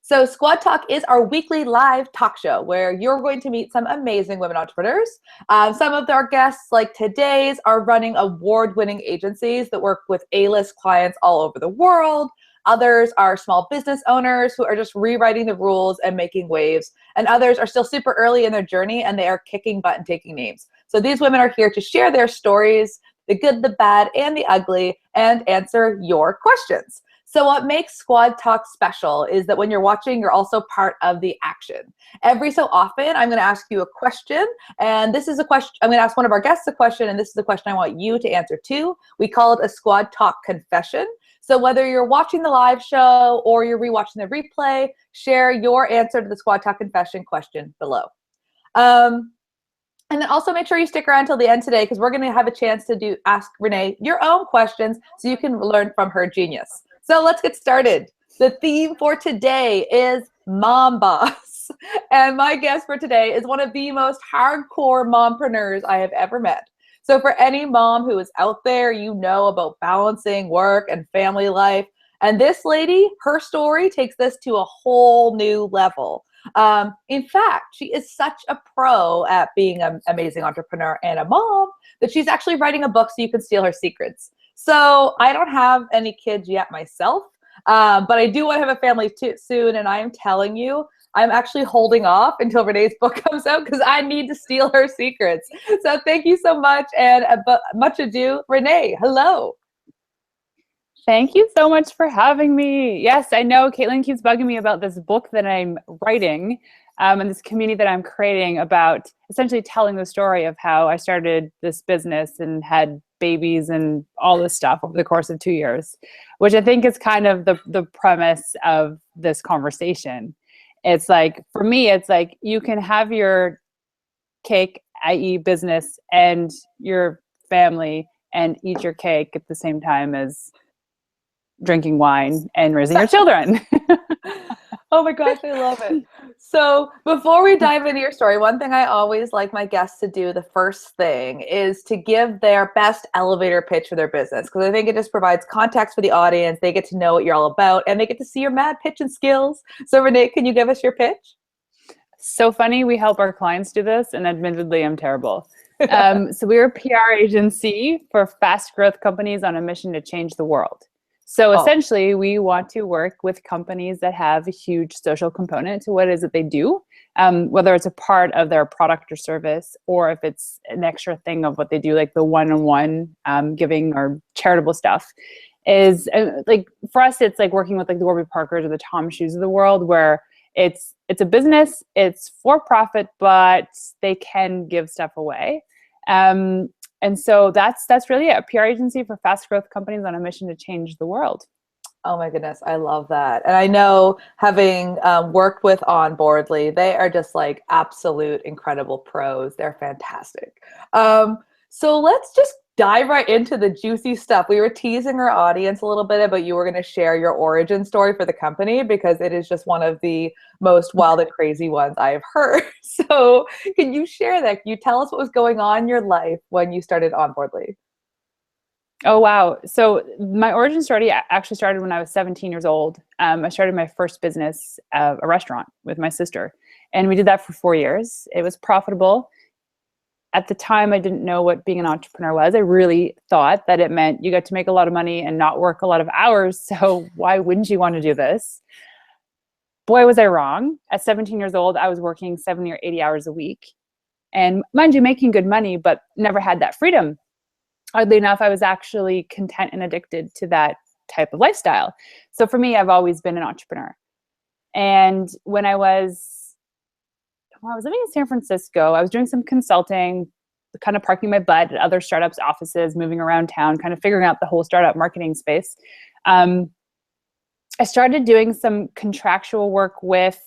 So Squad Talk is our weekly live talk show where you're going to meet some amazing women entrepreneurs. Some of our guests, like today's, are running award-winning agencies that work with A-list clients all over the world. Others are small business owners who are just rewriting the rules and making waves. And others are still super early in their journey and they are kicking butt and taking names. So these women are here to share their stories, the good, the bad, and the ugly, and answer your questions. So what makes Squad Talk special is that when you're watching, you're also part of the action. Every so often, I'm going to ask you a question, and this is a question, I'm going to ask one of our guests a question, and this is the question I want you to answer too. We call it a Squad Talk confession. So whether you're watching the live show or you're rewatching the replay, share your answer to the Squad Talk confession question below. And then also make sure you stick around till the end today because we're going to have a chance to ask Renee your own questions so you can learn from her genius. So let's get started. The theme for today is Mom Boss. And my guest for today is one of the most hardcore mompreneurs I have ever met. So for any mom who is out there, you know about balancing work and family life. And this lady, her story takes this to a whole new level. In fact, she is such a pro at being an amazing entrepreneur and a mom that she's actually writing a book so you can steal her secrets. So I don't have any kids yet myself, but I do want to have a family soon. And I am telling you, I'm actually holding off until Renee's book comes out because I need to steal her secrets. So thank you so much. And much ado, Renee, hello. Thank you so much for having me. Yes, I know Caitlin keeps bugging me about this book that I'm writing and this community that I'm creating about essentially telling the story of how I started this business and had babies and all this stuff over the course of 2 years, which I think is kind of the premise of this conversation. It's like, for me, it's like you can have your cake, i.e. business, and your family and eat your cake at the same time as drinking wine and raising your children. Oh my gosh, I love it. So before we dive into your story, one thing I always like my guests to do, the first thing, is to give their best elevator pitch for their business. Because I think it just provides context for the audience. They get to know what you're all about and they get to see your mad pitching skills. So Renee, can you give us your pitch? So funny, we help our clients do this, and admittedly, I'm terrible. So we're a PR agency for fast growth companies on a mission to change the world. So essentially, we want to work with companies that have a huge social component to what it is that they do, whether it's a part of their product or service, or if it's an extra thing of what they do, like the one-on-one giving or charitable stuff. Is like, for us, it's like working with like the Warby Parkers or the Tom Shoes of the world, where it's a business, it's for profit, but they can give stuff away. And so that's really it, a PR agency for fast growth companies on a mission to change the world. Oh my goodness, I love that. And I know, having worked with Onboardly, they are just like absolute incredible pros. They're fantastic. So let's just dive right into the juicy stuff. We were teasing our audience a little bit about you were going to share your origin story for the company because it is just one of the most wild and crazy ones I've heard. So can you share that? Can you tell us what was going on in your life when you started Onboardly? Oh, wow. So my origin story actually started when I was 17 years old. I started my first business, a restaurant, with my sister. And we did that for 4 years. It was profitable. At the time, I didn't know what being an entrepreneur was. I really thought that it meant you got to make a lot of money and not work a lot of hours. So why wouldn't you want to do this? Boy, was I wrong. At 17 years old, I was working 70 or 80 hours a week. And mind you, making good money, but never had that freedom. Oddly enough, I was actually content and addicted to that type of lifestyle. So for me, I've always been an entrepreneur. And when I was living in San Francisco, I was doing some consulting, kind of parking my butt at other startups' offices, moving around town, kind of figuring out the whole startup marketing space. I started doing some contractual work with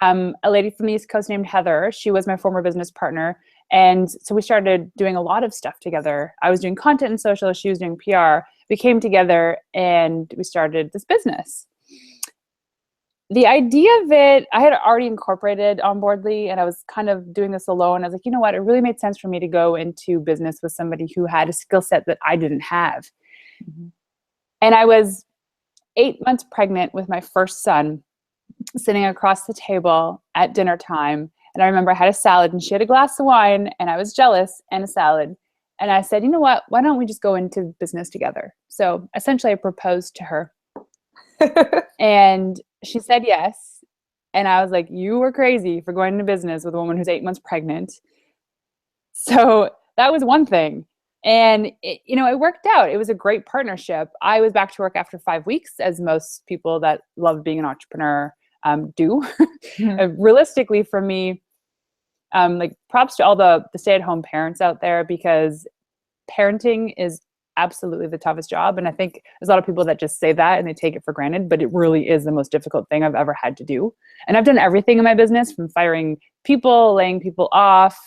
a lady from the East Coast named Heather. She was my former business partner. And so we started doing a lot of stuff together. I was doing content and social, she was doing PR. We came together and we started this business. The idea of it, I had already incorporated Onboardly, and I was kind of doing this alone. I was like, you know what? It really made sense for me to go into business with somebody who had a skill set that I didn't have. Mm-hmm. And I was 8 months pregnant with my first son sitting across the table at dinner time. And I remember I had a salad and she had a glass of wine and I was jealous, and a salad. And I said, you know what, why don't we just go into business together? So essentially I proposed to her and she said yes. And I was like, you were crazy for going into business with a woman who's 8 months pregnant. So that was one thing. And it worked out. It was a great partnership. I was back to work after 5 weeks, as most people that love being an entrepreneur do. Mhm. Realistically, for me, like props to all the stay-at-home parents out there, because parenting is absolutely the toughest job. And I think there's a lot of people that just say that and they take it for granted, but it really is the most difficult thing I've ever had to do. And I've done everything in my business, from firing people, laying people off,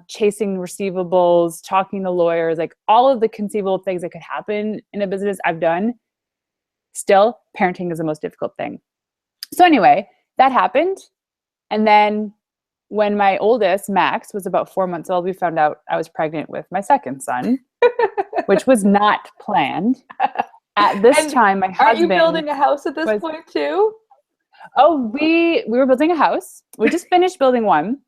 chasing receivables, talking to lawyers, like all of the conceivable things that could happen in a business I've done. Still, parenting is the most difficult thing. So anyway, that happened. And then when my oldest, Max, was about 4 months old, we found out I was pregnant with my second son, which was not planned. At this time, my husband... Are you building a house at this point too? Oh, we were building a house. We just finished building one.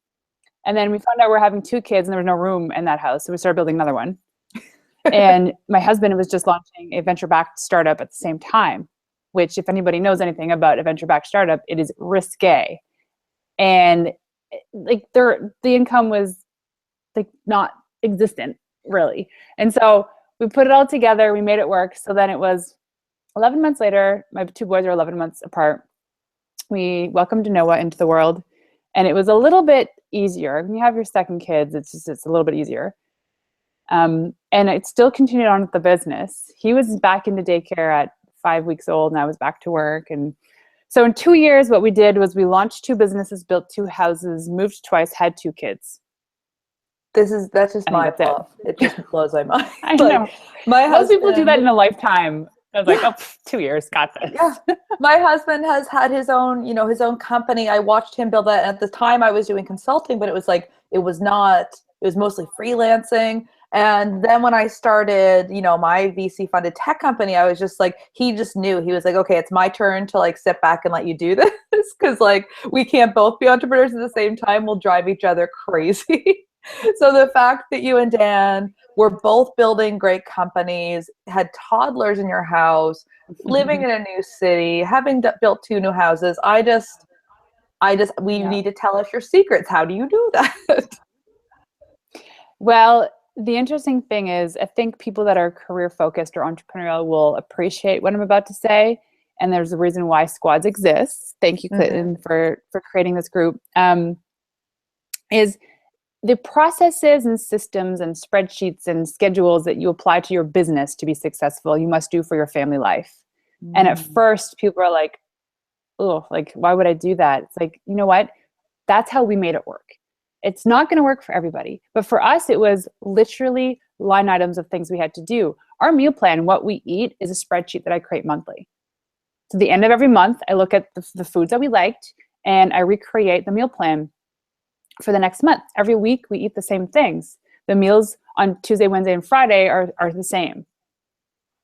And then we found out we're having 2 kids and there was no room in that house. So we started building another one. And my husband was just launching a venture-backed startup at the same time, which, if anybody knows anything about a venture-backed startup, it is risque. And like the income was like not existent really. And so we put it all together, we made it work. So then it was 11 months later, my 2 boys are 11 months apart. We welcomed Noah into the world, and it was a little bit easier. When you have your second kids, it's a little bit easier. And it still continued on with the business. He was back into daycare at 5 weeks old, and I was back to work. And so in 2 years, what we did was we launched 2 businesses, built 2 houses, moved twice, had 2 kids. That's just my fault. It just blows my mind. I know. Most people do that in a lifetime. I was like, 2 years, got this. Yeah. My husband has had his own, his own company. I watched him build that. At the time I was doing consulting, but it was mostly freelancing. And then when I started, my VC funded tech company, I was just like, he just knew. He was like, okay, it's my turn to like sit back and let you do this. Cause like we can't both be entrepreneurs at the same time. We'll drive each other crazy. So the fact that you and Dan were both building great companies, had toddlers in your house, living in a new city, having built 2 new houses, we need to tell us your secrets. How do you do that? Well, the interesting thing is, I think people that are career focused or entrepreneurial will appreciate what I'm about to say. And there's a reason why Squads exists. Thank you, Clinton, for creating this group. Is the processes and systems and spreadsheets and schedules that you apply to your business to be successful, you must do for your family life. And at first, people are like, oh, like, why would I do that? It's like, you know what? That's how we made it work. It's not going to work for everybody. But for us, it was literally line items of things we had to do. Our meal plan, what we eat, is a spreadsheet that I create monthly. So at the end of every month, I look at the foods that we liked and I recreate the meal plan for the next month. Every week we eat the same things. The meals on Tuesday, Wednesday, and Friday are the same.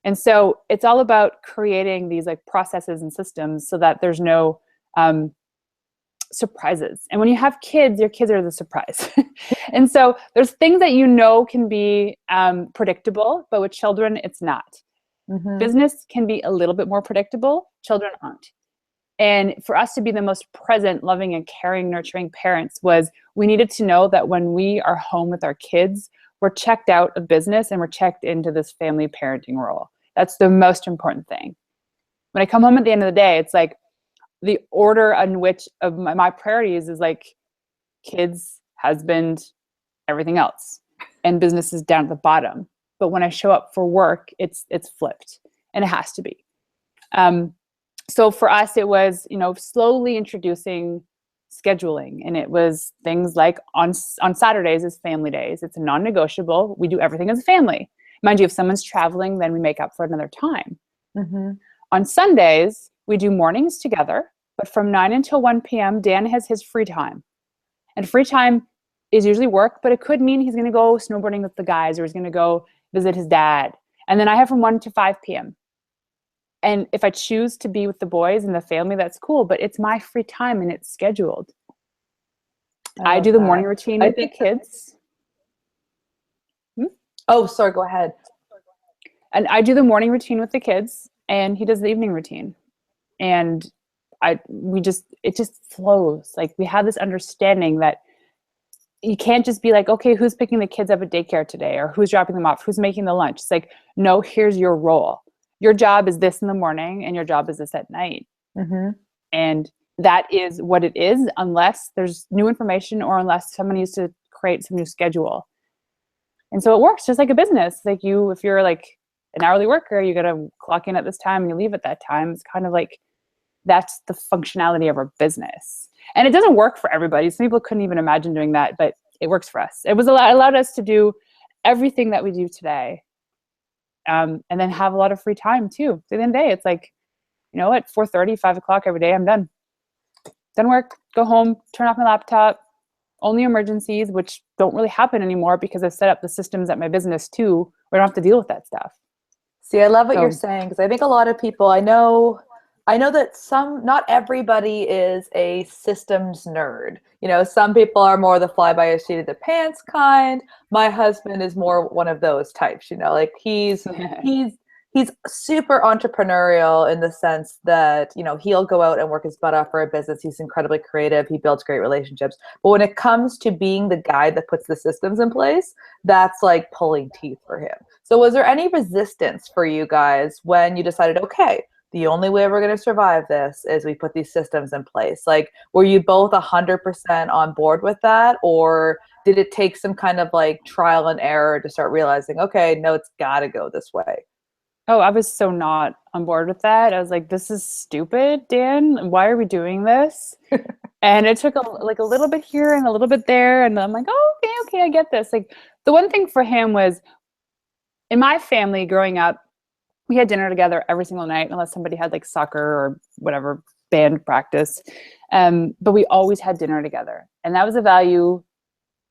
And so it's all about creating these like processes and systems so that there's no surprises. And when you have kids, your kids are the surprise. And so there's things that can be predictable, but with children, it's not. Business can be a little bit more predictable. Children aren't. And for us to be the most present, loving, and caring, nurturing parents we needed to know that when we are home with our kids, we're checked out of business and we're checked into this family parenting role. That's the most important thing. When I come home at the end of the day, it's like the order in which of my priorities is like kids, husband, everything else. And business is down at the bottom. But when I show up for work, it's flipped, and it has to be. So for us, it was, slowly introducing scheduling, and it was things like on Saturdays is family days. It's a non-negotiable. We do everything as a family. Mind you, if someone's traveling, then we make up for it another time. On Sundays, we do mornings together, but from 9 until 1 p.m., Dan has his free time. And free time is usually work, but it could mean he's going to go snowboarding with the guys, or he's going to go visit his dad. And then I have from 1 to 5 p.m. And if I choose to be with the boys and the family, that's cool, but it's my free time and it's scheduled. I do the morning routine with the kids. Oh, sorry, go ahead. And I do the morning routine with the kids, and he does the evening routine. And it just flows. Like, we have this understanding that you can't just be like, okay, who's picking the kids up at daycare today, or who's dropping them off, who's making the lunch. It's like, no, here's your role. Your job is this in the morning, and your job is this at night. And that is what it is, unless there's new information or unless someone needs to create some new schedule. And so it works just like a business. Like, if you're like an hourly worker, you got to clock in at this time and you leave at that time. It's kind of like, that's the functionality of our business. And it doesn't work for everybody. Some people couldn't even imagine doing that, but it works for us. It allowed us to do everything that we do today. And then have a lot of free time too. At the end of the day, it's like, at 4:30, 5 o'clock every day, I'm done. Done work, go home, turn off my laptop. Only emergencies, which don't really happen anymore because I've set up the systems at my business too, where I don't have to deal with that stuff. See, I love what you're saying, because I think a lot of people, I know that not everybody is a systems nerd. Some people are more the fly by the seat of the pants kind. My husband is more one of those types, like he's super entrepreneurial in the sense that, he'll go out and work his butt off for a business. He's incredibly creative. He builds great relationships. But when it comes to being the guy that puts the systems in place, that's like pulling teeth for him. So was there any resistance for you guys when you decided, okay, the only way we're going to survive this is we put these systems in place? Like, were you both 100% on board with that? Or did it take some kind of like trial and error to start realizing, okay, no, it's got to go this way? Oh, I was so not on board with that. I was like, this is stupid, Dan. Why are we doing this? And it took a little bit here and a little bit there. And I'm like, oh, okay, I get this. Like, the one thing for him was, in my family growing up, we had dinner together every single night, unless somebody had like soccer or whatever, band practice. But we always had dinner together. And that was a value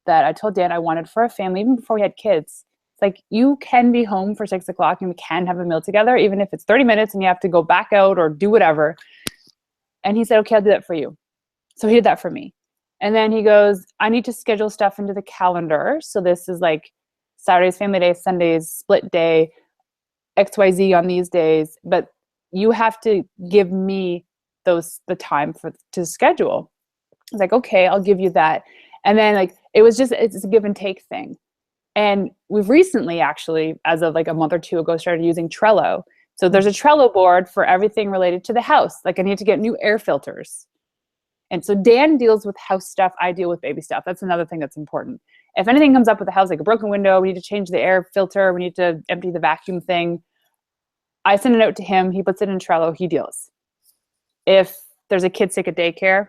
that I told Dan I wanted for a family, even before we had kids. It's like, you can be home for 6 o'clock and we can have a meal together, even if it's 30 minutes and you have to go back out or do whatever. And he said, okay, I'll do that for you. So he did that for me. And then he goes, I need to schedule stuff into the calendar. So this is like Saturdays, family day, Sundays, split day, XYZ on these days. But you have to give me the time to schedule. I was like, okay, I'll give you that. And then like, it's a give and take thing. And we've recently, actually, as of like a month or two ago, started using Trello. So there's a Trello board for everything related to the house. Like, I need to get new air filters. And so Dan deals with house stuff. I deal with baby stuff. That's another thing that's important. If anything comes up with the house, like a broken window, we need to change the air filter, we need to empty the vacuum thing, I send a note to him. He puts it in Trello. He deals. If there's a kid sick at daycare,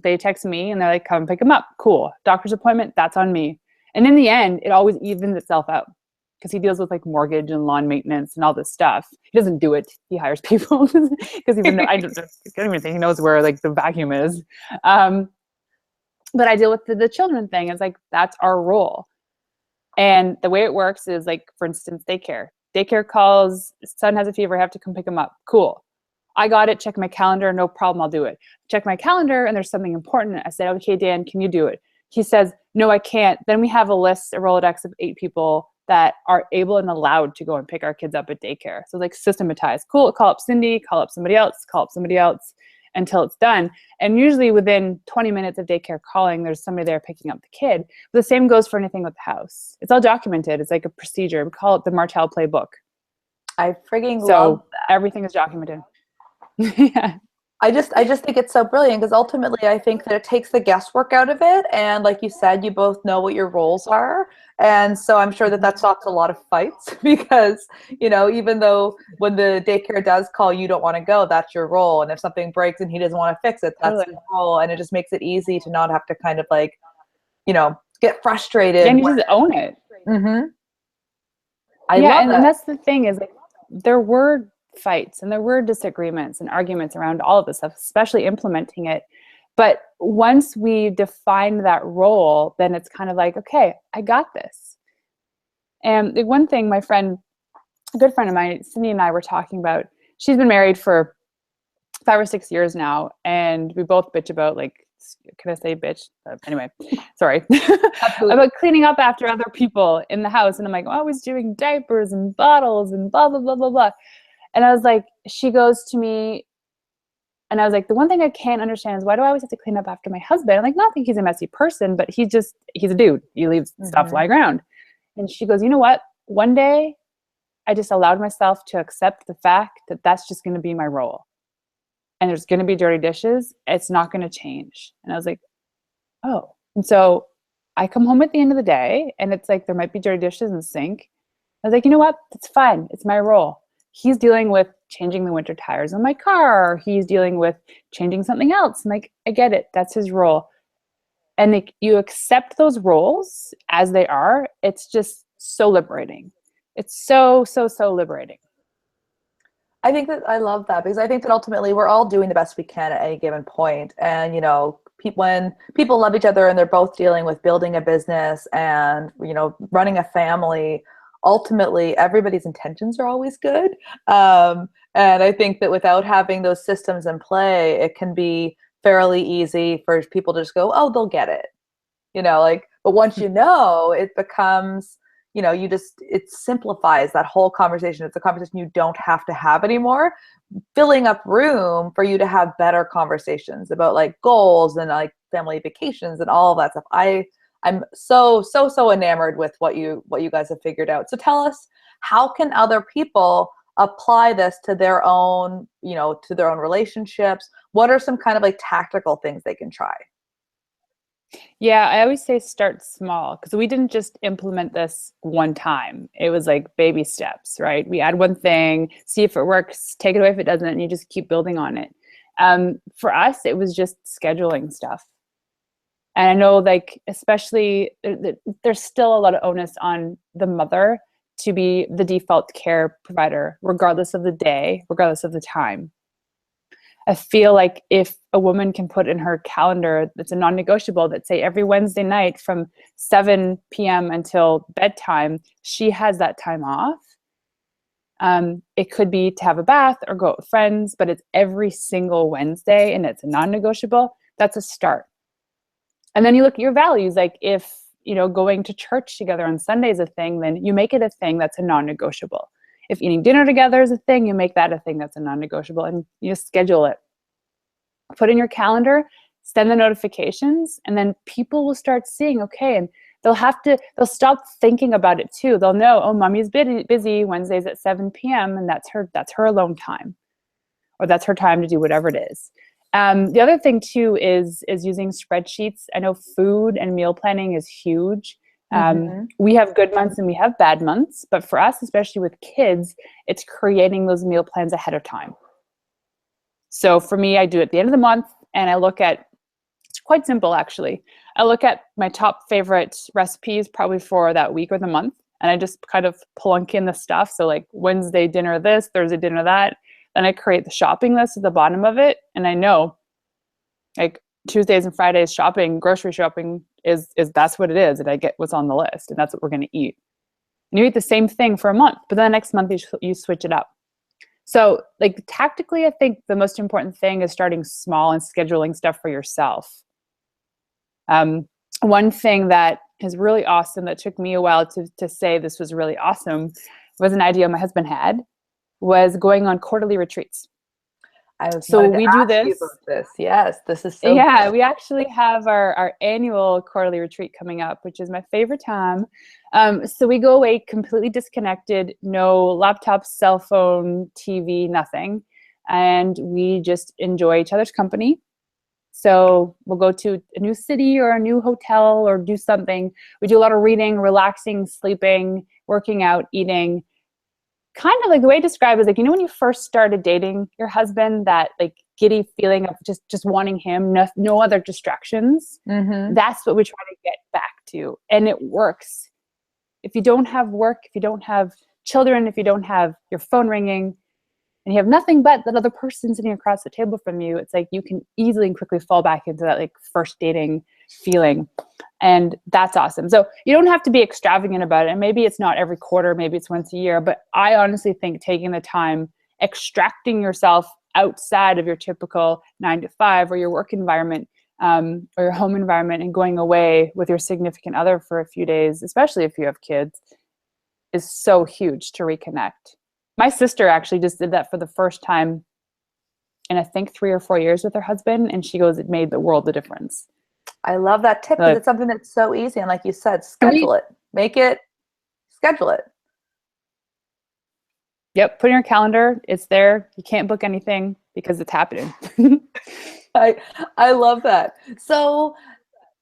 they text me and they're like, come pick him up. Cool. Doctor's appointment, that's on me. And in the end, it always evens itself out, because he deals with like mortgage and lawn maintenance and all this stuff. He doesn't do it. He hires people because I don't even think he knows where like the vacuum is. But I deal with the children thing. It's like, that's our role. And the way it works is like, for instance, daycare. Daycare calls, son has a fever, I have to come pick him up. Cool. I got it. Check my calendar. No problem. I'll do it. Check my calendar and there's something important. I said, okay, Dan, can you do it? He says, no, I can't. Then we have a Rolodex of 8 people that are able and allowed to go and pick our kids up at daycare. So like systematized. Cool. Call up Cindy, call up somebody else, until it's done. And usually within 20 minutes of daycare calling, there's somebody there picking up the kid. But the same goes for anything with the house. It's all documented. It's like a procedure. We call it the Martel playbook. I frigging love that. Everything is documented. Yeah. I just think it's so brilliant, because ultimately I think that it takes the guesswork out of it. And like you said, you both know what your roles are. And so I'm sure that stops a lot of fights, because, even though when the daycare does call, you don't want to go, that's your role. And if something breaks and he doesn't want to fix it, that's his role. And it just makes it easy to not have to kind of like, get frustrated. Yeah, and you just own it. Mm-hmm. I love that. And that's the thing, is like, there were fights and there were disagreements and arguments around all of this stuff, especially implementing it. But once we define that role, then it's kind of like, okay, I got this. And the one thing a good friend of mine, Cindy, and I were talking about, she's been married for 5 or 6 years now, and we both bitch about, like, can I say bitch? Anyway, sorry. About cleaning up after other people in the house. And I'm like, always doing diapers and bottles and blah, blah, blah, blah, blah. And I was like, she goes to me, and I was like, the one thing I can't understand is, why do I always have to clean up after my husband? I'm like, not think he's a messy person, but he's a dude. He leaves stuff lying around. And she goes, you know what? One day I just allowed myself to accept the fact that that's just going to be my role. And there's going to be dirty dishes. It's not going to change. And I was like, oh. And so I come home at the end of the day, and it's like, there might be dirty dishes in the sink. I was like, you know what? It's fine. It's my role. He's dealing with changing the winter tires on my car. Or he's dealing with changing something else. I'm like, I get it. That's his role. And like, you accept those roles as they are. It's just so liberating. It's so, so, so liberating. I think that I love that, because I think that ultimately we're all doing the best we can at any given point. And, you know, when people love each other and they're both dealing with building a business and, you know, running a family, ultimately everybody's intentions are always good. And I think that without having those systems in play, it can be fairly easy for people to just go, oh, they'll get it. You know, like, but once you know, it becomes, you know, it simplifies that whole conversation. It's a conversation you don't have to have anymore, filling up room for you to have better conversations about like goals and like family vacations and all of that stuff. I'm so enamored with what you guys have figured out. So tell us, how can other people apply this to their own, you know, to their own relationships? What are some kind of like tactical things they can try? Yeah, I always say start small, because we didn't just implement this one time. It was like baby steps, right? We add one thing, see if it works, take it away if it doesn't, and you just keep building on it. For us, it was just scheduling stuff. And I know, like, especially there's still a lot of onus on the mother to be the default care provider, regardless of the day, regardless of the time. I feel like if a woman can put in her calendar that's a non-negotiable, that say every Wednesday night from 7 p.m. until bedtime, she has that time off. It could be to have a bath or go out with friends, but it's every single Wednesday and it's a non-negotiable. That's a start. And then you look at your values. Like, if, you know, going to church together on Sunday is a thing, then you make it a thing that's a non-negotiable. If eating dinner together is a thing, you make that a thing that's a non-negotiable, and you schedule it. Put in your calendar, send the notifications, and then people will start seeing, okay, and they'll stop thinking about it too. They'll know, oh, mommy's busy Wednesdays at 7 p.m. and that's her alone time, or that's her time to do whatever it is. The other thing too is using spreadsheets. I know food and meal planning is huge. We have good months and we have bad months, but for us, especially with kids, it's creating those meal plans ahead of time. So for me, I do it at the end of the month, and I look at, it's quite simple actually. I look at my top favorite recipes probably for that week or the month, and I just kind of plunk in the stuff. So like Wednesday dinner this, Thursday dinner that. Then I create the shopping list at the bottom of it, and I know like Tuesdays and Fridays shopping, grocery shopping is that's what it is, and I get what's on the list, and that's what we're going to eat. And you eat the same thing for a month, but then the next month you switch it up. So like tactically, I think the most important thing is starting small and scheduling stuff for yourself. One thing that is really awesome that took me a while to say this was really awesome was an idea my husband had, was going on quarterly retreats. So we do this. Yes, this is so good. We actually have our annual quarterly retreat coming up, which is my favorite time. So we go away completely disconnected, no laptop, cell phone, TV, nothing. And we just enjoy each other's company. So we'll go to a new city or a new hotel or do something. We do a lot of reading, relaxing, sleeping, working out, eating. Kind of like the way I describe it is like, you know, when you first started dating your husband, that like giddy feeling of just wanting him, no other distractions. That's what we try to get back to. And it works. If you don't have work, if you don't have children, if you don't have your phone ringing, and you have nothing but that other person sitting across the table from you, it's like you can easily and quickly fall back into that like first dating feeling. And that's awesome. So you don't have to be extravagant about it. And maybe it's not every quarter, maybe it's once a year, but I honestly think taking the time extracting yourself outside of your typical 9 to 5 or your work environment, or your home environment, and going away with your significant other for a few days, especially if you have kids, is so huge to reconnect. My sister actually just did that for the first time in I think 3 or 4 years with her husband, and she goes, it made the world a difference. I love that tip because it's something that's so easy. And like you said, schedule it, schedule it. Yep. Put in your calendar. It's there. You can't book anything because it's happening. I love that. So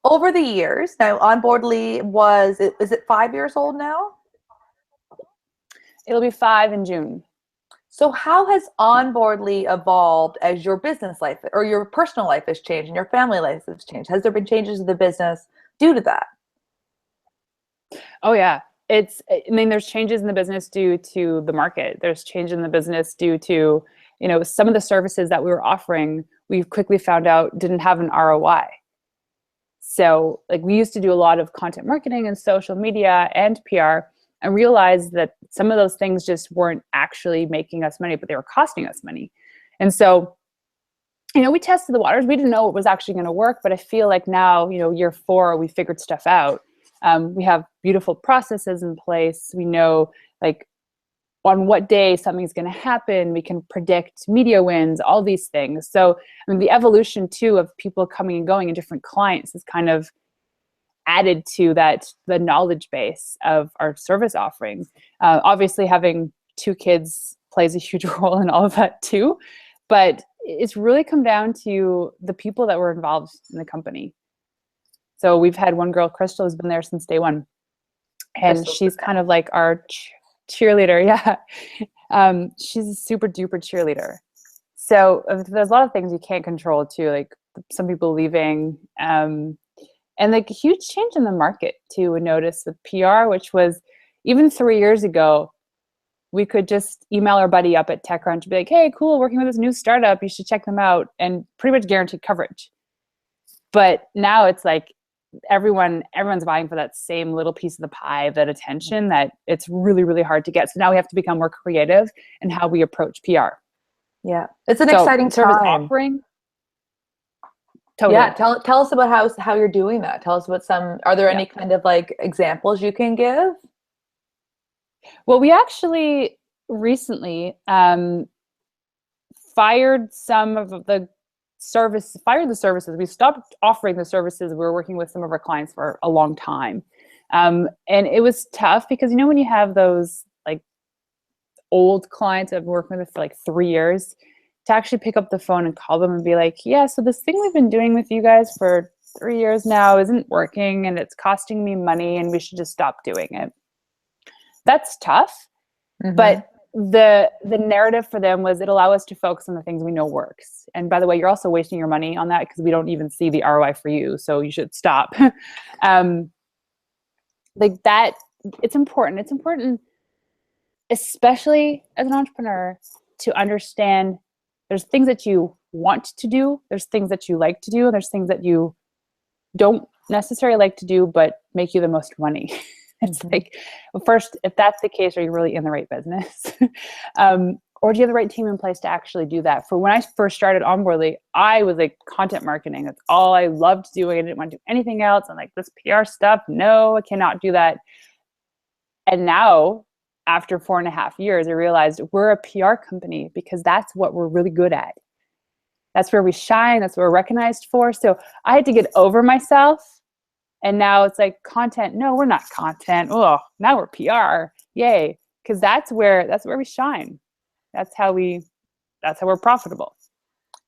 over the years, now Onboardly is it 5 years old now? It'll be 5 in June. So how has Onboardly evolved as your business life or your personal life has changed and your family life has changed? Has there been changes in the business due to that? Oh yeah. There's changes in the business due to the market. There's change in the business due to, some of the services that we were offering, we quickly found out didn't have an ROI. So like we used to do a lot of content marketing and social media and PR, and realized that some of those things just weren't actually making us money, but they were costing us money. And so, we tested the waters. We didn't know it was actually going to work, but I feel like now, year 4, we figured stuff out. We have beautiful processes in place. We know like on what day something's going to happen. We can predict media wins, all these things. So the evolution too of people coming and going and different clients is kind of added to the knowledge base of our service offerings. Obviously having 2 kids plays a huge role in all of that too, but it's really come down to the people that were involved in the company. So we've had one girl, Crystal, who's been there since day 1, and she's kind of like our cheerleader. Yeah. She's a super duper cheerleader. So there's a lot of things you can't control too, like some people leaving, and like a huge change in the market too. We noticed with PR, which was even 3 years ago, we could just email our buddy up at TechCrunch and be like, hey, cool, working with this new startup, you should check them out, and pretty much guaranteed coverage. But now it's like everyone's vying for that same little piece of the pie, that attention, that it's really, really hard to get. So now we have to become more creative in how we approach PR. Yeah. It's an exciting service time. Offering. Totally. Yeah, tell us about how you're doing that. Tell us about are there any kind of like examples you can give? Well, we actually recently fired the services. We stopped offering the services. We were working with some of our clients for a long time. And it was tough because, when you have those like old clients I've been working with for like 3 years, to actually pick up the phone and call them and be like, yeah, so this thing we've been doing with you guys for 3 years now isn't working and it's costing me money and we should just stop doing it. That's tough. Mm-hmm. But the narrative for them was it allow us to focus on the things we know works. And by the way, you're also wasting your money on that because we don't even see the ROI for you. So you should stop. Like that, it's important. It's important, especially as an entrepreneur, to understand there's things that you want to do, there's things that you like to do, and there's things that you don't necessarily like to do, but make you the most money. It's like, well, first, if that's the case, are you really in the right business? Or do you have the right team in place to actually do that? For when I first started Onboardly, I was like content marketing. That's all I loved doing. I didn't want to do anything else. I'm like, this PR stuff, no, I cannot do that. And now, after 4.5 years, I realized we're a PR company because that's what we're really good at. That's where we shine. That's what we're recognized for. So I had to get over myself. And now it's like content. No, we're not content. Oh, now we're PR. Yay. Because that's where we shine. That's how we're profitable.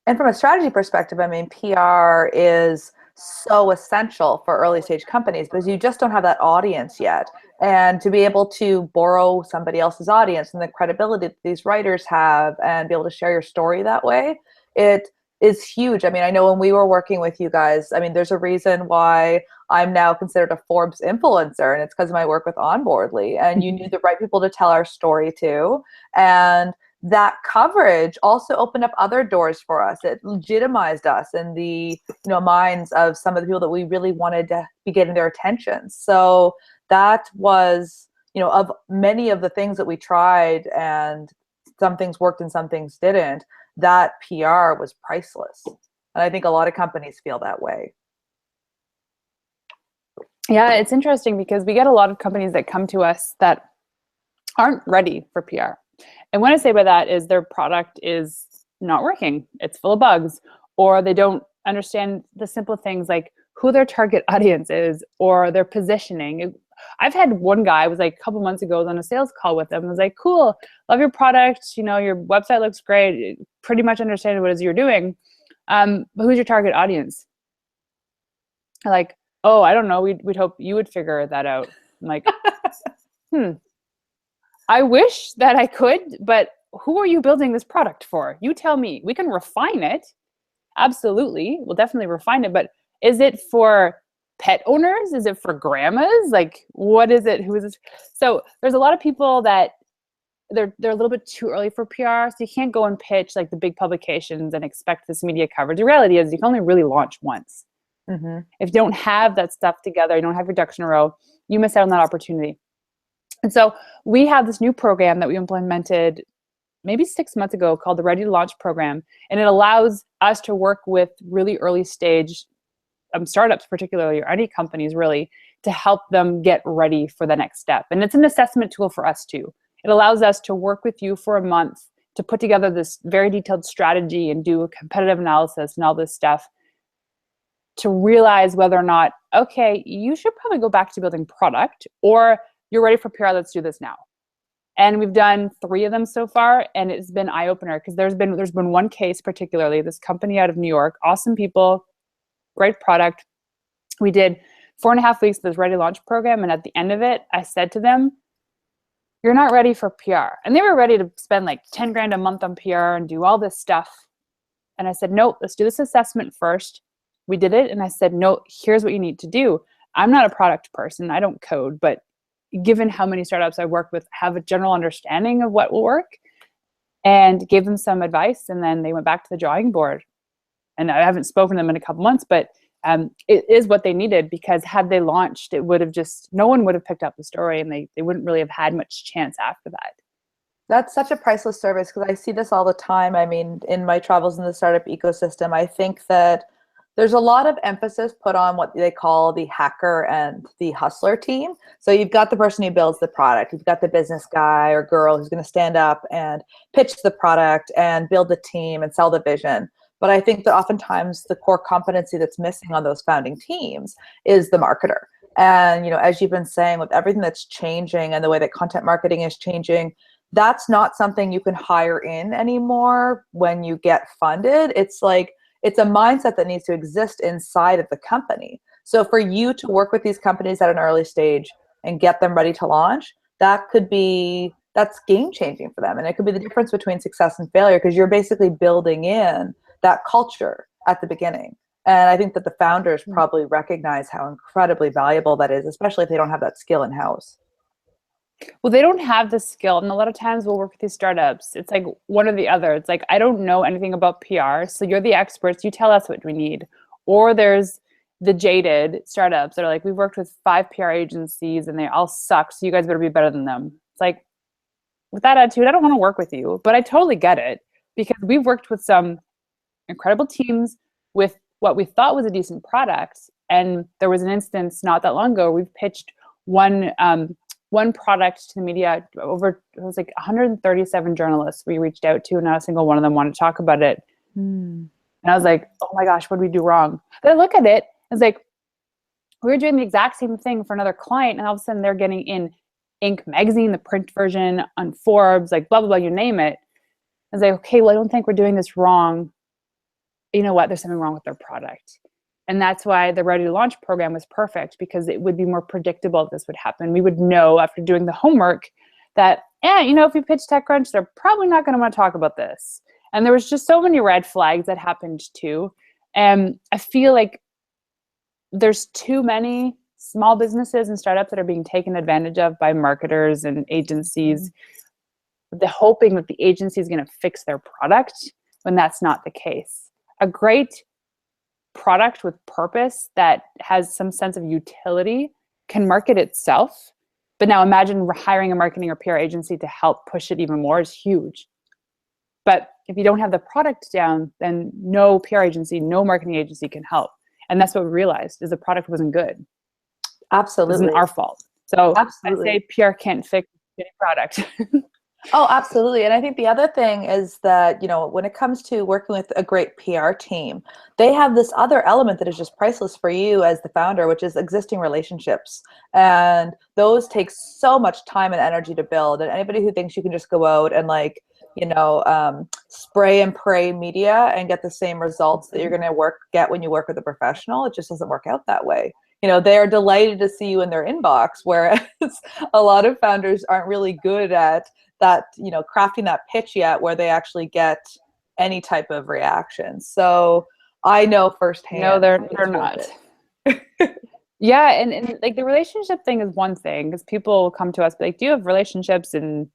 And from a strategy perspective, I mean, PR is so essential for early stage companies because you just don't have that audience yet. And to be able to borrow somebody else's audience and the credibility that these writers have and be able to share your story that way, it is huge. I mean, I know when we were working with you guys, I mean, there's a reason why I'm now considered a Forbes influencer, and it's because of my work with Onboardly. And you knew the right people to tell our story to. And that coverage also opened up other doors for us. It legitimized us in the minds of some of the people that we really wanted to be getting their attention. So that was, of many of the things that we tried and some things worked and some things didn't, that PR was priceless. And I think a lot of companies feel that way. Yeah, it's interesting because we get a lot of companies that come to us that aren't ready for PR. And what I say by that is their product is not working. It's full of bugs, or they don't understand the simple things like who their target audience is or their positioning. I've had one guy, it was like a couple months ago, I was on a sales call with him. I was like, cool, love your product. You know, your website looks great. Pretty much understand what it is you're doing. But who's your target audience? Like, oh, I don't know. We'd hope you would figure that out. I'm like, I wish that I could, but who are you building this product for? You tell me. We can refine it. Absolutely. We'll definitely refine it. But is it for pet owners? Is it for grandmas? Like, what is it? Who is this? So there's a lot of people that they're a little bit too early for PR. So you can't go and pitch like the big publications and expect this media coverage. The reality is you can only really launch once. Mm-hmm. If you don't have that stuff together, you don't have your ducks in a row, you miss out on that opportunity. And so we have this new program that we implemented maybe 6 months ago called the Ready to Launch program. And it allows us to work with really early stage startups, particularly, or any companies really, to help them get ready for the next step. And it's an assessment tool for us too. It allows us to work with you for a month to put together this very detailed strategy and do a competitive analysis and all this stuff to realize whether or not, okay, you should probably go back to building product, or you're ready for PR, let's do this now. And we've done 3 of them so far, and it's been eye-opener because there's been one case particularly, this company out of New York, awesome people, great product. We did 4.5 weeks of this Ready to Launch program, and at the end of it, I said to them, you're not ready for PR. And they were ready to spend like 10 grand a month on PR and do all this stuff. And I said, no, let's do this assessment first. We did it, and I said, no, here's what you need to do. I'm not a product person. I don't code, but given how many startups I work with, have a general understanding of what will work, and gave them some advice. And then they went back to the drawing board. And I haven't spoken to them in a couple months, but it is what they needed, because had they launched, it would have no one would have picked up the story, and they wouldn't really have had much chance after that. That's such a priceless service, because I see this all the time. I mean, in my travels in the startup ecosystem, I think that there's a lot of emphasis put on what they call the hacker and the hustler team. So you've got the person who builds the product. You've got the business guy or girl who's going to stand up and pitch the product and build the team and sell the vision. But I think that oftentimes the core competency that's missing on those founding teams is the marketer. And, you know, as you've been saying, with everything that's changing and the way that content marketing is changing, that's not something you can hire in anymore when you get funded. It's like, it's a mindset that needs to exist inside of the company. So for you to work with these companies at an early stage and get them ready to launch, that's game changing for them. And it could be the difference between success and failure, because you're basically building in that culture at the beginning. And I think that the founders probably recognize how incredibly valuable that is, especially if they don't have that skill in-house. Well, they don't have the skill. And a lot of times we'll work with these startups. It's like one or the other. It's like, I don't know anything about PR, so you're the experts. You tell us what we need. Or there's the jaded startups that are like, we've worked with 5 PR agencies and they all suck, so you guys better be better than them. It's like, with that attitude, I don't want to work with you. But I totally get it, because we've worked with some incredible teams with what we thought was a decent product. And there was an instance not that long ago, we've pitched one product to the media. It was like 137 journalists we reached out to, and not a single one of them wanted to talk about it. And I was like, oh my gosh, what did we do wrong? But I look at it, it's like, we were doing the exact same thing for another client, and all of a sudden they're getting in Inc. magazine, the print version, on Forbes, like blah, blah, blah, you name it. I was like, okay, well, I don't think we're doing this wrong. You know what? There's something wrong with their product. And that's why the Ready to Launch program was perfect, because it would be more predictable if this would happen. We would know after doing the homework that, if we pitch TechCrunch, they're probably not going to want to talk about this. And there was just so many red flags that happened too. And I feel like there's too many small businesses and startups that are being taken advantage of by marketers and agencies, hoping that the agency is going to fix their product, when that's not the case. A great product with purpose that has some sense of utility can market itself. But now imagine hiring a marketing or PR agency to help push it even more is huge. But if you don't have the product down, then no PR agency, no marketing agency can help. And that's what we realized, is the product wasn't good. Absolutely. It wasn't our fault. So Absolutely. I say PR can't fix any product. Oh, absolutely. And I think the other thing is that, you know, when it comes to working with a great PR team, they have this other element that is just priceless for you as the founder, which is existing relationships. And those take so much time and energy to build. And anybody who thinks you can just go out and like, you know, spray and pray media and get the same results that you're going to get when you work with a professional, it just doesn't work out that way. You know, they are delighted to see you in their inbox, whereas a lot of founders aren't really good at that, you know, crafting that pitch yet where they actually get any type of reaction. So I know firsthand. No, they're not. Yeah, and like the relationship thing is one thing, because people come to us like, do you have relationships in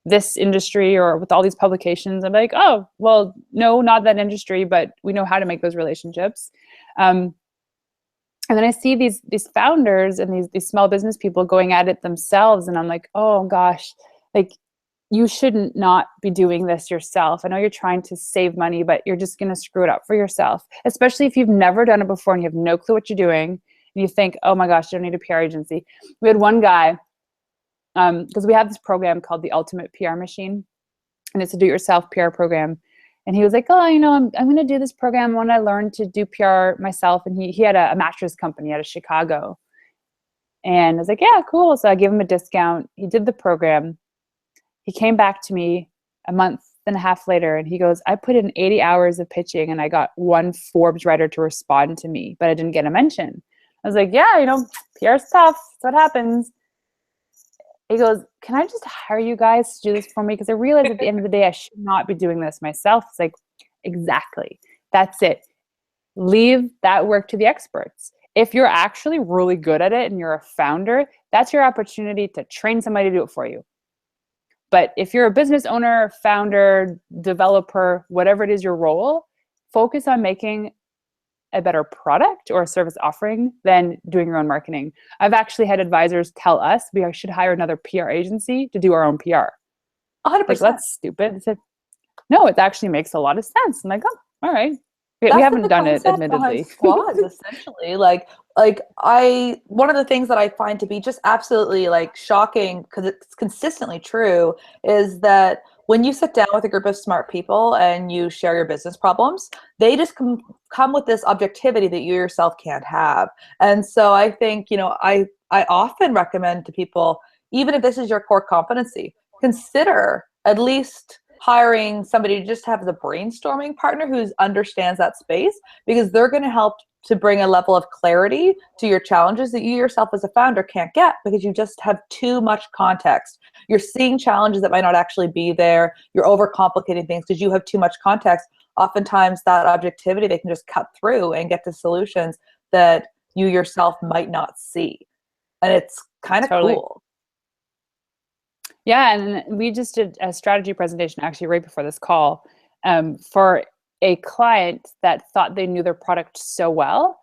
this industry or with all these publications? I'm like, oh, well, no, not that industry, but we know how to make those relationships. And then I see these founders and these small business people going at it themselves, and I'm like, oh gosh, like you shouldn't not be doing this yourself. I know you're trying to save money, but you're just going to screw it up for yourself, especially if you've never done it before and you have no clue what you're doing. And you think, oh my gosh, you don't need a PR agency. We had one guy, because we have this program called the Ultimate PR Machine, and it's a do-it-yourself PR program. And he was like, oh, you know, I'm going to do this program when I learned to do PR myself. And he had a mattress company out of Chicago. And I was like, yeah, cool. So I gave him a discount. He did the program. He came back to me a month and a half later, and he goes, I put in 80 hours of pitching and I got one Forbes writer to respond to me, but I didn't get a mention. I was like, yeah, you know, PR's tough. That's what happens. He goes, can I just hire you guys to do this for me? Because I realized at the end of the day, I should not be doing this myself. It's like, exactly. That's it. Leave that work to the experts. If you're actually really good at it and you're a founder, that's your opportunity to train somebody to do it for you. But if you're a business owner, founder, developer, whatever it is your role, focus on making a better product or a service offering than doing your own marketing. I've actually had advisors tell us we should hire another PR agency to do our own PR. 100%. Like, that's stupid. I said, no, it actually makes a lot of sense. I'm like, oh, all right. We haven't done it, admittedly. Squads, essentially. Like one of the things that I find to be just absolutely like shocking, because it's consistently true, is that when you sit down with a group of smart people and you share your business problems, they just come with this objectivity that you yourself can't have. And so I think, you know, I often recommend to people, even if this is your core competency, consider at least hiring somebody to just have as a brainstorming partner who understands that space, because they're going to help to bring a level of clarity to your challenges that you yourself as a founder can't get, because you just have too much context. You're seeing challenges that might not actually be there. You're overcomplicating things because you have too much context. Oftentimes that objectivity, they can just cut through and get to solutions that you yourself might not see. And it's kind of cool. Yeah, and we just did a strategy presentation actually right before this call for a client that thought they knew their product so well.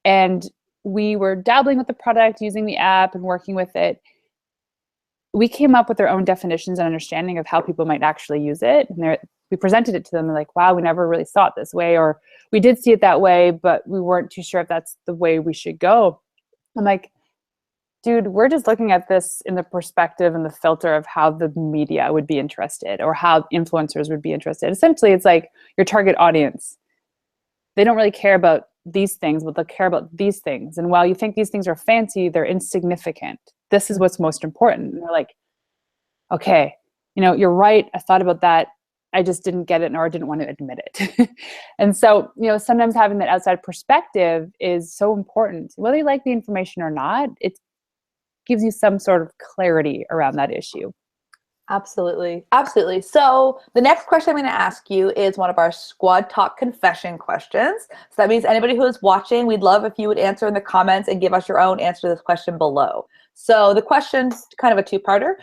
And we were dabbling with the product, using the app and working with it. We came up with our own definitions and understanding of how people might actually use it. And we presented it to them, like, wow, we never really saw it this way, or we did see it that way, but we weren't too sure if that's the way we should go. I'm like, dude, we're just looking at this in the perspective and the filter of how the media would be interested or how influencers would be interested. Essentially, it's like your target audience. They don't really care about these things, but they'll care about these things. And while you think these things are fancy, they're insignificant. This is what's most important. And they're like, okay, you know, you're right. I thought about that. I just didn't get it, or I didn't want to admit it. And so, you know, sometimes having that outside perspective is so important. Whether you like the information or not, it gives you some sort of clarity around that issue. Absolutely. Absolutely. So the next question I'm going to ask you is one of our Squad Talk confession questions. So that means anybody who is watching, we'd love if you would answer in the comments and give us your own answer to this question below. So the question's kind of a two-parter.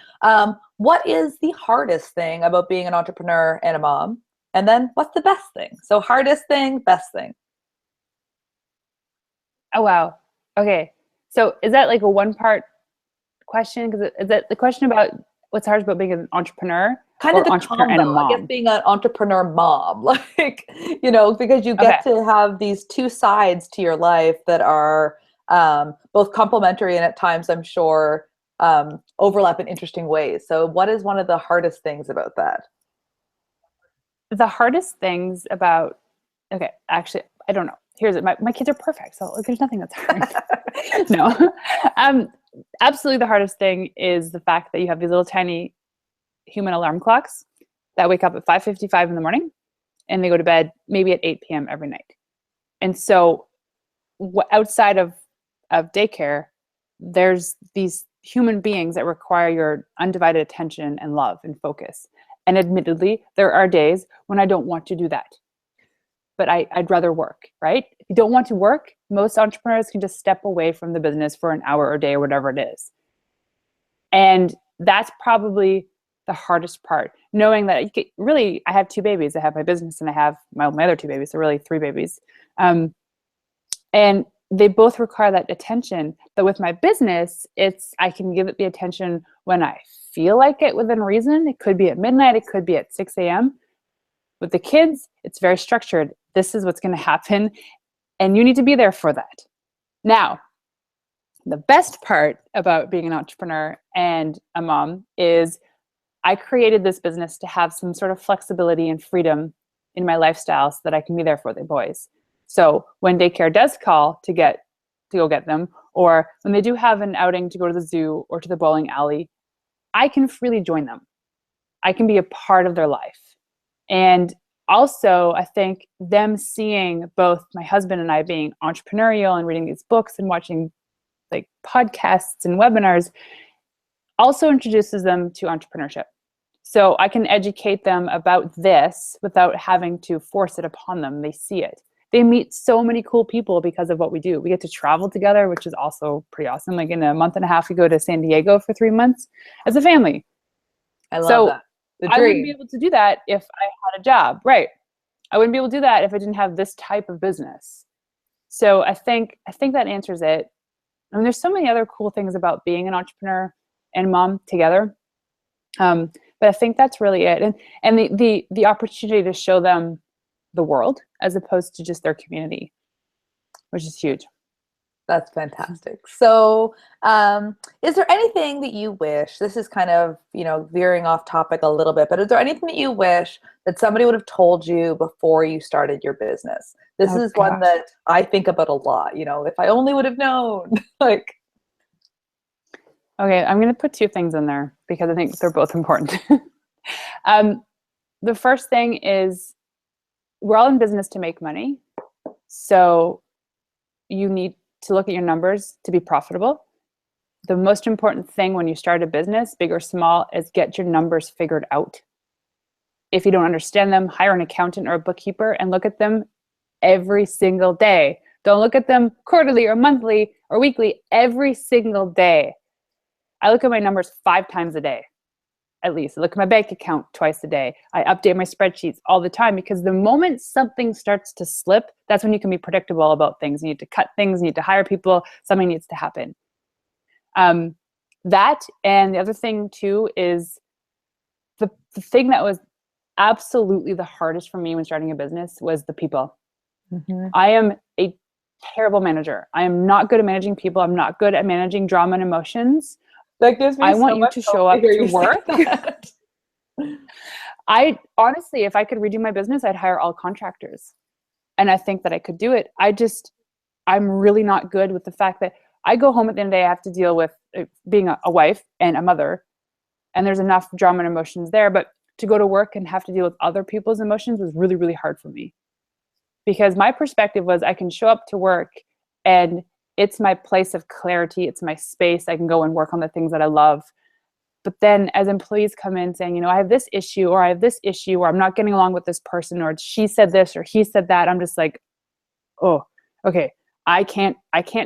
What is the hardest thing about being an entrepreneur and a mom? And then what's the best thing? So hardest thing, best thing. Oh, wow. Okay. So is that like a one-part question? Because is that the question about what's hard about being an entrepreneur? kind of or the entrepreneur and a combo, I guess, mom? being an entrepreneur mom, like, because you Okay. get to have these two sides to your life that are both complementary and at times, I'm sure, overlap in interesting ways. So what is one of the hardest things about that? The hardest things about, okay, actually, I don't know. Here's it. My kids are perfect. So there's nothing that's hard. No. Absolutely the hardest thing is the fact that you have these little tiny human alarm clocks that wake up at 5:55 in the morning and they go to bed maybe at 8 p.m. every night. And so outside of daycare, there's these human beings that require your undivided attention and love and focus. And admittedly, there are days when I don't want to do that, but I'd rather work, right? If you don't want to work, most entrepreneurs can just step away from the business for an hour or day or whatever it is. And that's probably the hardest part, knowing that really, I have two babies. I have my business and I have my other two babies, so really three babies. And they both require that attention. But with my business, I can give it the attention when I feel like it within reason. It could be at midnight, it could be at 6 a.m. With the kids, it's very structured. This is what's going to happen, and you need to be there for that. Now, the best part about being an entrepreneur and a mom is I created this business to have some sort of flexibility and freedom in my lifestyle so that I can be there for the boys. So when daycare does call to go get them, or when they do have an outing to go to the zoo or to the bowling alley, I can freely join them. I can be a part of their life. And also, I think them seeing both my husband and I being entrepreneurial and reading these books and watching like podcasts and webinars also introduces them to entrepreneurship. So I can educate them about this without having to force it upon them. They see it. They meet so many cool people because of what we do. We get to travel together, which is also pretty awesome. Like in a month and a half, we go to San Diego for 3 months as a family. I love that. The dream. I wouldn't be able to do that if I had a job, right? I wouldn't be able to do that if I didn't have this type of business. So I think that answers it. And there's so many other cool things about being an entrepreneur and mom together. But I think that's really it. And the opportunity to show them the world as opposed to just their community, which is huge. That's fantastic. So, is there anything that you wish, this is kind of, veering off topic a little bit, but is there anything that you wish that somebody would have told you before you started your business? This is one that I think about a lot, if I only would have known, like. Okay, I'm going to put two things in there because I think they're both important. The first thing is we're all in business to make money. So you need to look at your numbers to be profitable. The most important thing when you start a business, big or small, is get your numbers figured out. If you don't understand them, hire an accountant or a bookkeeper and look at them every single day. Don't look at them quarterly or monthly or weekly, every single day. I look at my numbers 5 times a day, at least. I look at my bank account twice a day. I update my spreadsheets all the time because the moment something starts to slip, that's when you can be predictable about things. You need to cut things, you need to hire people, something needs to happen. That, and the other thing too is the thing that was absolutely the hardest for me when starting a business was the people. Mm-hmm. I am a terrible manager. I am not good at managing people. I'm not good at managing drama and emotions. That gives me I want you to show up to work. I honestly, if I could redo my business, I'd hire all contractors. And I think that I could do it. I'm really not good with the fact that I go home at the end of the day, I have to deal with being a wife and a mother. And there's enough drama and emotions there. But to go to work and have to deal with other people's emotions was really, really hard for me. Because my perspective was I can show up to work and it's my place of clarity. It's my space. I can go and work on the things that I love. But then as employees come in saying, I have this issue or I have this issue or I'm not getting along with this person or she said this or he said that, I'm just like, oh, okay. I can't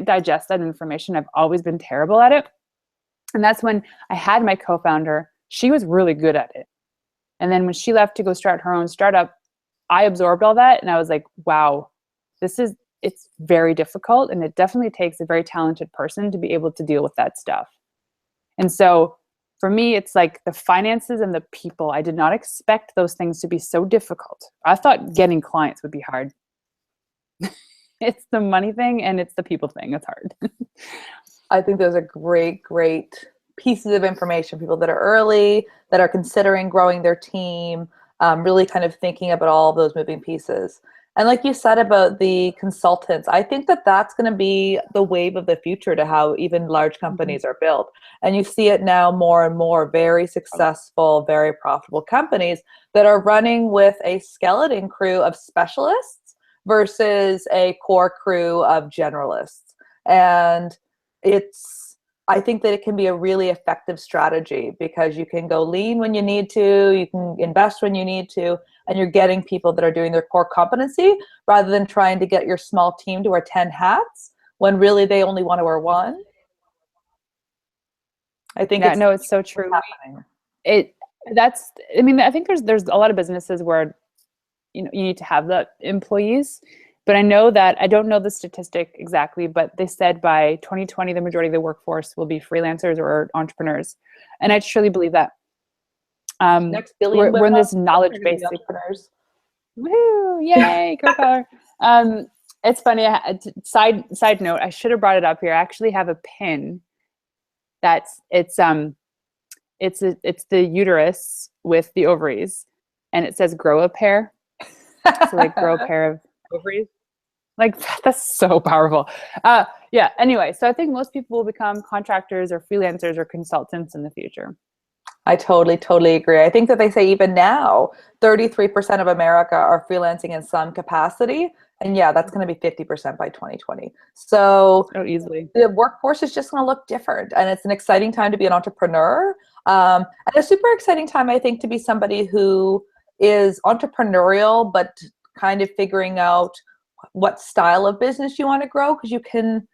digest that information. I've always been terrible at it. And that's when I had my co-founder. She was really good at it. And then when she left to go start her own startup, I absorbed all that. And I was like, wow, it's very difficult. And it definitely takes a very talented person to be able to deal with that stuff. And so for me, it's like the finances and the people. I did not expect those things to be so difficult. I thought getting clients would be hard. It's the money thing and it's the people thing. It's hard. I think those are great, great pieces of information. People that are early, that are considering growing their team, really kind of thinking about all those moving pieces. And like you said about the consultants, I think that that's going to be the wave of the future to how even large companies are built. And you see it now more and more, very successful, very profitable companies that are running with a skeleton crew of specialists versus a core crew of generalists. And I think that it can be a really effective strategy because you can go lean when you need to, you can invest when you need to, and you're getting people that are doing their core competency rather than trying to get your small team to wear 10 hats when really they only want to wear one. I think no, it's so true. Happening. I think there's a lot of businesses where, you need to have the employees. But I know that, I don't know the statistic exactly, but they said by 2020, the majority of the workforce will be freelancers or entrepreneurs. And I truly believe that. Next billion we're in this knowledge base. Woo, yay, girl power. It's funny, side note, I should have brought it up here. I actually have a pin it's the uterus with the ovaries, and it says grow a pair. So like grow a pair of ovaries. Like that's so powerful. Yeah. Anyway, so I think most people will become contractors or freelancers or consultants in the future. I totally agree. I think that they say even now, 33% of America are freelancing in some capacity. And yeah, that's going to be 50% by 2020. So easily. The workforce is just going to look different. And it's an exciting time to be an entrepreneur. And a super exciting time, I think, to be somebody who is entrepreneurial, but kind of figuring out what style of business you want to grow, because you can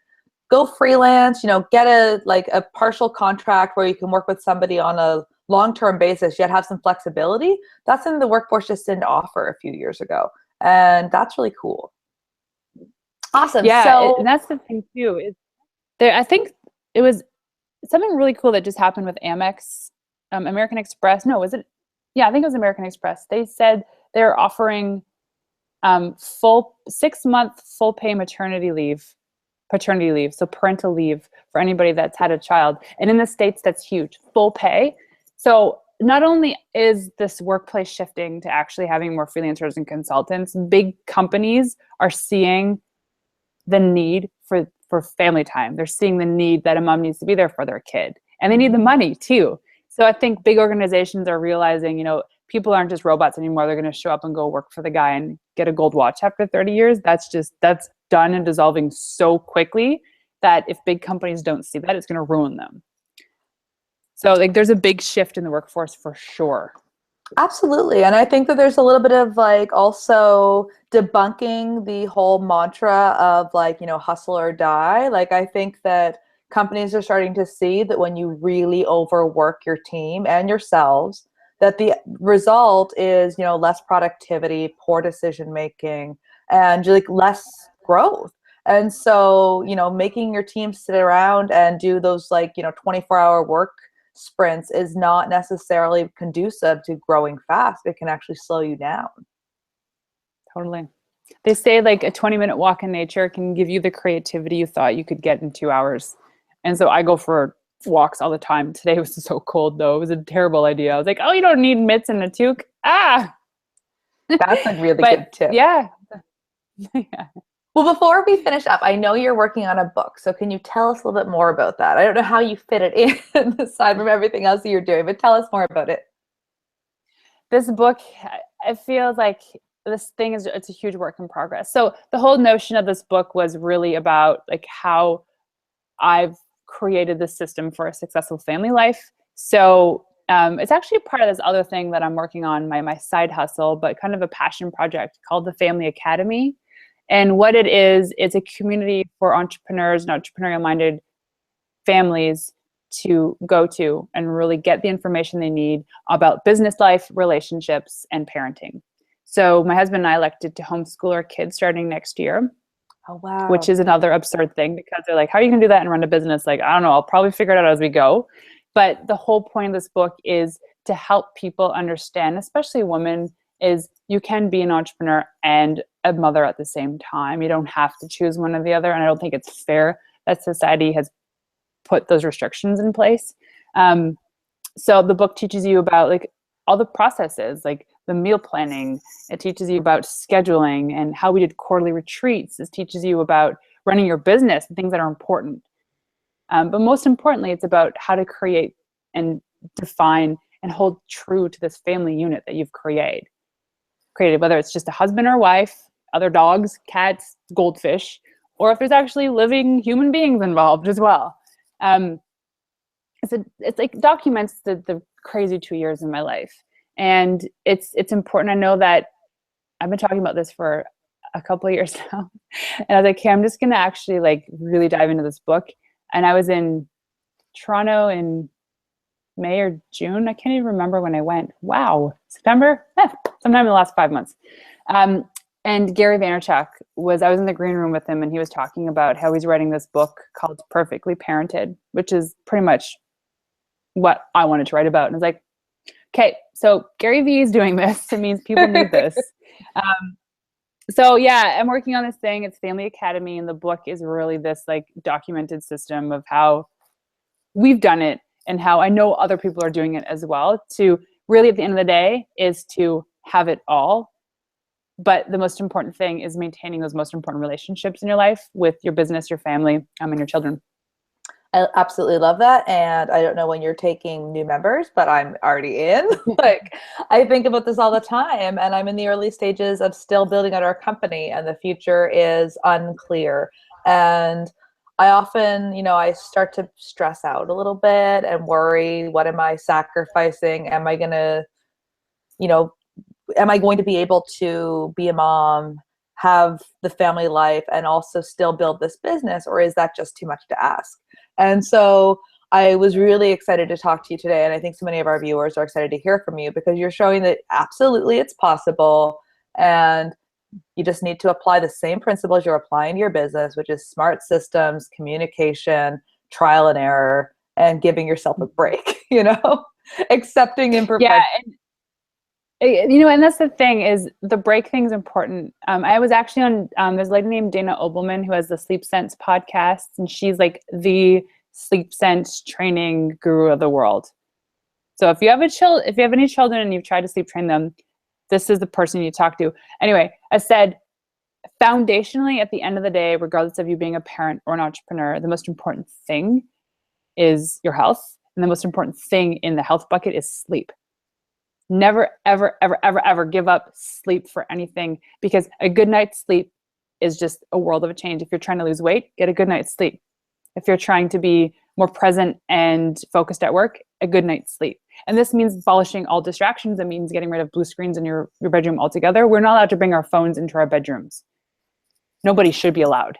go freelance, get a partial contract where you can work with somebody on a long-term basis, yet have some flexibility. That's something the workforce just didn't offer a few years ago. And that's really cool. Awesome. Yeah, and that's the thing too. I think it was something really cool that just happened with Amex, American Express. No, was it? Yeah, I think it was American Express. They said they're offering full 6-month full pay paternity leave, so parental leave for anybody that's had a child. And in the States, that's huge, full pay. So not only is this workplace shifting to actually having more freelancers and consultants, big companies are seeing the need for family time. They're seeing the need that a mom needs to be there for their kid, and they need the money too. So I think big organizations are realizing, people aren't just robots anymore. They're going to show up and go work for the guy and get a gold watch after 30 years. That's done and dissolving so quickly that if big companies don't see that, it's going to ruin them. So there's a big shift in the workforce for sure. Absolutely. And I think that there's a little bit of also debunking the whole mantra of hustle or die. I think that companies are starting to see that when you really overwork your team and yourselves, that the result is, less productivity, poor decision making, and less growth. And so, making your team sit around and do those 24-hour work sprints is not necessarily conducive to growing fast. It can actually slow you down. Totally. They say a 20-minute walk in nature can give you the creativity you thought you could get in 2 hours. And so I go for walks all the time. Today was so cold though. It was a terrible idea. I was like, oh, you don't need mitts and a toque. That's a really good tip. Yeah. Yeah. Well, before we finish up, I know you're working on a book. So can you tell us a little bit more about that? I don't know how you fit it in aside from everything else that you're doing, but tell us more about it. This book, it feels like this thing it's a huge work in progress. So the whole notion of this book was really about how I've created this system for a successful family life. So it's actually part of this other thing that I'm working on, my side hustle, but kind of a passion project called the Family Academy. And what it is, it's a community for entrepreneurs and entrepreneurial-minded families to go to and really get the information they need about business life, relationships, and parenting. So my husband and I elected to homeschool our kids starting next year. Oh, wow. Which is another absurd thing because they're like, how are you going to do that and run a business? I don't know. I'll probably figure it out as we go. But the whole point of this book is to help people understand, especially women, is you can be an entrepreneur and a mother at the same time. You don't have to choose one or the other. And I don't think it's fair that society has put those restrictions in place. So the book teaches you about like all the processes, like the meal planning. It teaches you about scheduling and how we did quarterly retreats. It teaches you about running your business and things that are important. But most importantly, it's about how to create and define and hold true to this family unit that you've created, whether it's just a husband or wife, other dogs, cats, goldfish, or if there's actually living human beings involved as well. It's like documents the crazy 2 years in my life. And it's important. I know that I've been talking about this for a couple of years now. And I was like, okay, I'm just going to actually like really dive into this book. And I was in Toronto in May or June. I can't even remember when I went. Wow. September? Sometime in the last 5 months. And Gary Vaynerchuk I was in the green room with him, and he was talking about how he's writing this book called Perfectly Parented, which is pretty much what I wanted to write about. And I was like, okay, so Gary Vee is doing this. It means people need this. So yeah, I'm working on this thing. It's Family Academy, and the book is really this like documented system of how we've done it and how I know other people are doing it as well. To really, at the end of the day, is to have it all. But the most important thing is maintaining those most important relationships in your life with your business, your family, and your children. I absolutely love that. And I don't know when you're taking new members, but I'm already in. Like, I think about this all the time, and I'm in the early stages of still building out our company, and the future is unclear. And I often, I start to stress out a little bit and worry, what am I sacrificing? Am I going to, am I going to be able to be a mom, have the family life, and also still build this business? Or is that just too much to ask? And so I was really excited to talk to you today. And I think so many of our viewers are excited to hear from you, because you're showing that absolutely it's possible. And you just need to apply the same principles you're applying to your business, which is smart systems, communication, trial and error, and giving yourself a break, accepting imperfection. Yeah. And that's the thing, is the break thing is important. I was actually on, there's a lady named Dana Obelman who has the Sleep Sense podcast, and she's like the sleep sense training guru of the world. So if you have any children and you've tried to sleep train them, this is the person you talk to. Anyway, I said, foundationally, at the end of the day, regardless of you being a parent or an entrepreneur, the most important thing is your health. And the most important thing in the health bucket is sleep. Never, ever, ever, ever, ever give up sleep for anything, because a good night's sleep is just a world of a change. If you're trying to lose weight, get a good night's sleep. If you're trying to be more present and focused at work, a good night's sleep. And this means abolishing all distractions. It means getting rid of blue screens in your bedroom altogether. We're not allowed to bring our phones into our bedrooms. Nobody should be allowed,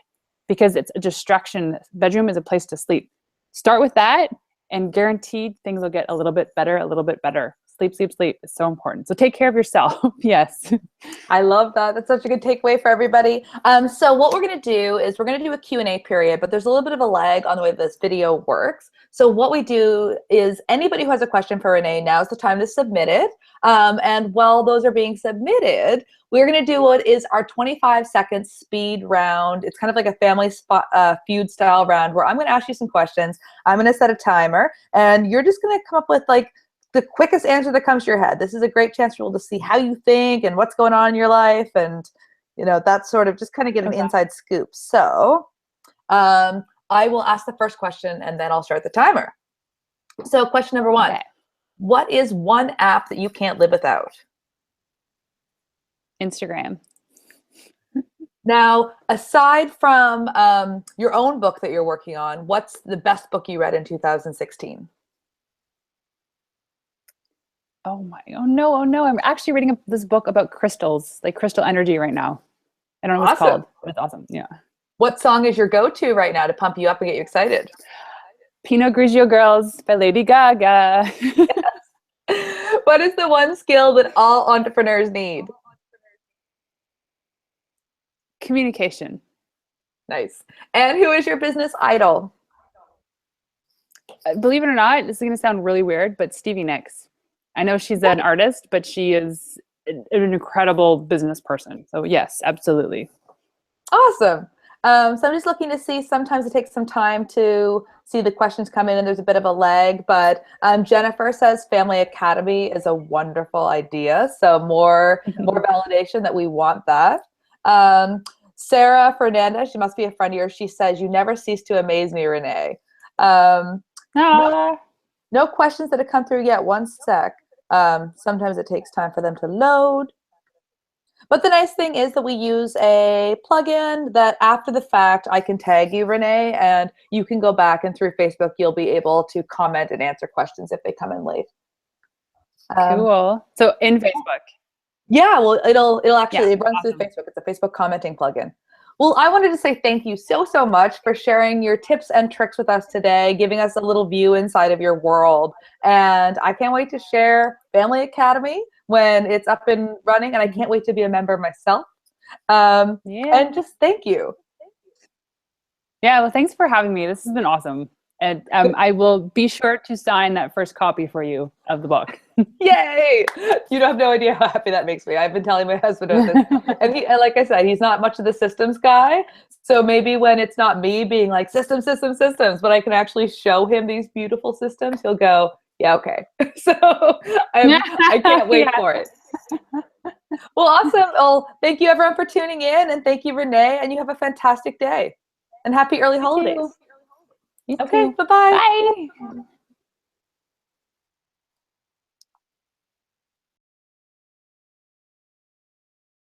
because it's a distraction. Bedroom is a place to sleep. Start with that, and guaranteed things will get a little bit better, a little bit better. Sleep, sleep, sleep is so important. So take care of yourself. Yes. I love that. That's such a good takeaway for everybody. So what we're going to do is we're going to do a Q&A period, but there's a little bit of a lag on the way this video works. So what we do is, anybody who has a question for Renee, now's the time to submit it. And while those are being submitted, we're going to do what is our 25-second speed round. It's kind of like a family feud style round, where I'm going to ask you some questions. I'm going to set a timer, and you're just going to come up with like the quickest answer that comes to your head. This is a great chance for people to see how you think and what's going on in your life, and that sort of just kind of get an inside scoop. So I will ask the first question, and then I'll start the timer. So question number one, What is one app that you can't live without? Instagram. Now, aside from your own book that you're working on, what's the best book you read in 2016? Oh no. I'm actually reading this book about crystals, like crystal energy right now. I don't know what it's called, but it's awesome. Yeah. What song is your go-to right now to pump you up and get you excited? Pinot Grigio Girls by Lady Gaga. Yes. What is the one skill that all entrepreneurs need? Communication. Nice. And who is your business idol? believe it or not, this is going to sound really weird, but Stevie Nicks. I know she's an artist, but she is an incredible business person. So yes, absolutely. Awesome. So I'm just looking to see, sometimes it takes some time to see the questions come in and there's a bit of a lag, but Jennifer says Family Academy is a wonderful idea. So more validation that we want that. Sarah Fernandez, she must be a friend of yours. She says, you never cease to amaze me, Renee. No questions that have come through yet. One sec. Sometimes it takes time for them to load. But the nice thing is that we use a plugin that after the fact, I can tag you, Renee, and you can go back and through Facebook, you'll be able to comment and answer questions if they come in late. Cool. So in Facebook. Yeah, well, it'll actually, it runs through Facebook. It's a Facebook commenting plugin. Well, I wanted to say thank you so much for sharing your tips and tricks with us today, giving us a little view inside of your world. And I can't wait to share Family Academy when it's up and running, and I can't wait to be a member myself. And just thank you. Yeah, well, thanks for having me. This has been awesome. And I will be sure to sign that first copy for you of the book. Yay! You don't have no idea how happy that makes me. I've been telling my husband about this. And he, like I said, he's not much of the systems guy. So maybe when it's not me being like systems, but I can actually show him these beautiful systems, he'll go, yeah, okay. So I can't wait for it. Well, awesome. Well, thank you everyone for tuning in, and thank you, Renee, and you have a fantastic day. And happy early holidays. You okay, too. bye-bye. Bye.